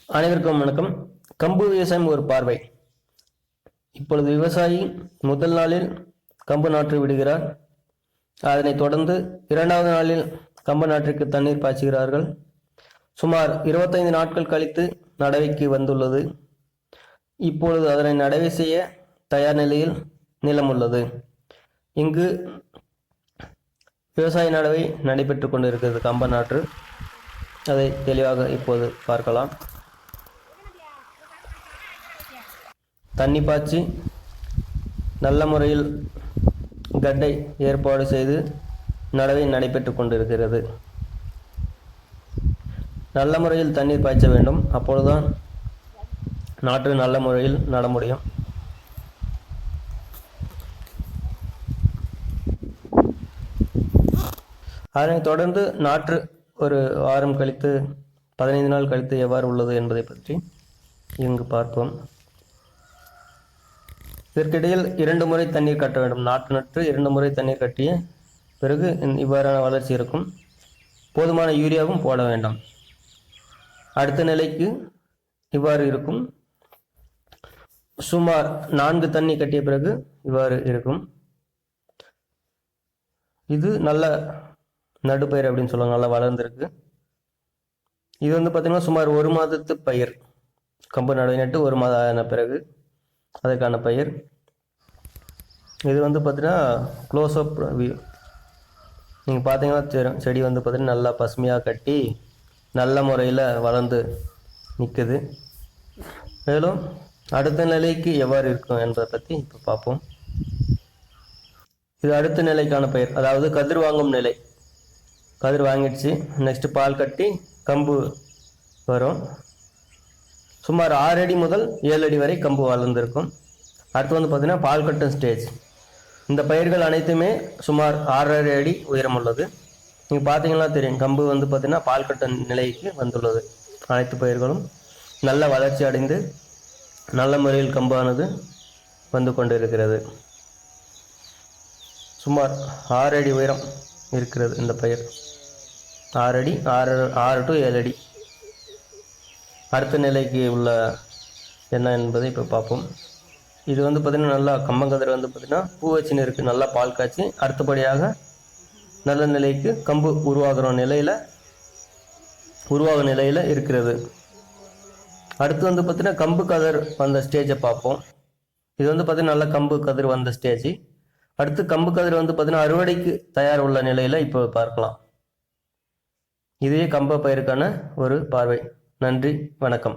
அனைவருக்கும் வணக்கம். கம்பு விவசாயம் ஒரு பார்வை. இப்பொழுது விவசாயி முதல் நாளில் கம்பு நாற்று விடுகிறார். அதனைத் தொடர்ந்து 2வது நாளில் கம்பு நாற்றுக்கு தண்ணீர் பாய்ச்சுகிறார்கள். சுமார் 25 நாட்கள் கழித்து நடவைக்கு வந்துள்ளது. இப்பொழுது அதனை நடவை செய்ய தயார் நிலையில் நிலம் உள்ளது. இங்கு விவசாய நடவை நடைபெற்று கொண்டிருக்கிறது. கம்ப நாற்று அதை தெளிவாக இப்போது பார்க்கலாம். தண்ணி பாய்ச்சி நல்ல முறையில் கட்டை ஏற்பாடு செய்து நடவை நடைபெற்று கொண்டிருக்கிறது. நல்ல முறையில் தண்ணீர் பாய்ச்ச வேண்டும். அப்பொழுதுதான் நாற்று நல்ல முறையில் நட முடியும். அதனைத் தொடர்ந்து நாற்று ஒரு வாரம் கழித்து 15 நாள் கழித்து எவ்வாறு உள்ளது என்பதை பற்றி இங்கு பார்ப்போம். இதற்கிடையில் 2 முறை தண்ணீர் கட்ட வேண்டும். நாற்று நட்டு 2 முறை தண்ணீர் கட்டிய பிறகு இவ்வாறான வளர்ச்சி இருக்கும். போதுமான யூரியாவும் போட வேண்டாம். அடுத்த நிலைக்கு இவ்வாறு இருக்கும். சுமார் 4 தண்ணி கட்டிய பிறகு இவ்வாறு இருக்கும். இது நல்ல நடுப்பயிர் அப்படின்னு சொல்லுவாங்க. நல்லா வளர்ந்துருக்கு. இது பார்த்தீங்கன்னா சுமார் 1 மாதத்து பயிர். கம்பு நடவை நட்டு 1 மாதம் ஆன பிறகு அதற்கான பயிர். இது பார்த்தீங்கன்னா க்ளோஸ் அப் வியூ. நீங்கள் பார்த்தீங்கன்னா தெரியும். செடி பார்த்தீங்கன்னா நல்லா பசுமையாக கட்டி நல்ல முறையில் வளர்ந்து நிற்குது. மேலும் அடுத்த நிலைக்கு எவ்வாறு இருக்கும் என்பதை பற்றி இப்போ பார்ப்போம். இது அடுத்த நிலைக்கான பயிர், அதாவது கதிர் வாங்கும் நிலை. கதிர் வாங்கிடுச்சு. நெக்ஸ்ட் பால் கட்டி கம்பு வரும். சுமார் 6 அடி முதல் 7 அடி வரை கம்பு வளர்ந்துருக்கும். அடுத்து பார்த்தீங்கன்னா பால் கட்டும் ஸ்டேஜ். இந்த பயிர்கள் அனைத்துமே சுமார் 6.5 அடி உயரம் உள்ளது. நீங்கள் பார்த்தீங்கன்னா தெரியும். கம்பு பார்த்தீங்கன்னா பால் கட்டும் நிலைக்கு வந்துள்ளது. அனைத்து பயிர்களும் நல்ல வளர்ச்சி அடைந்து நல்ல முறையில் கம்பானது வந்து கொண்டிருக்கிறது. சுமார் 6 அடி உயரம் இருக்கிறது இந்த பயிர். 6 அடி 6 to 7 அடி. அடுத்த நிலைக்கு உள்ள என்ன என்பதை இப்போ பார்ப்போம். இது பார்த்தீங்கன்னா நல்லா கம்பங்கதிர் பார்த்தீங்கன்னா பூ வச்சுன்னு இருக்குது. நல்லா பால் காய்ச்சி அடுத்தபடியாக நல்ல நிலைக்கு கம்பு உருவாக நிலையில் இருக்கிறது. அடுத்து பார்த்தீங்கன்னா கம்பு கதிர் வந்த ஸ்டேஜை பார்ப்போம். இது பார்த்தீங்கன்னா நல்லா கம்பு கதிர் வந்த ஸ்டேஜ். அடுத்து கம்பு கதிர் பார்த்தீங்கன்னா அறுவடைக்கு தயார் உள்ள நிலையில் இப்போ பார்க்கலாம். இதுவே கம்ப பயிருக்கான ஒரு பார்வை. நன்றி, வணக்கம்.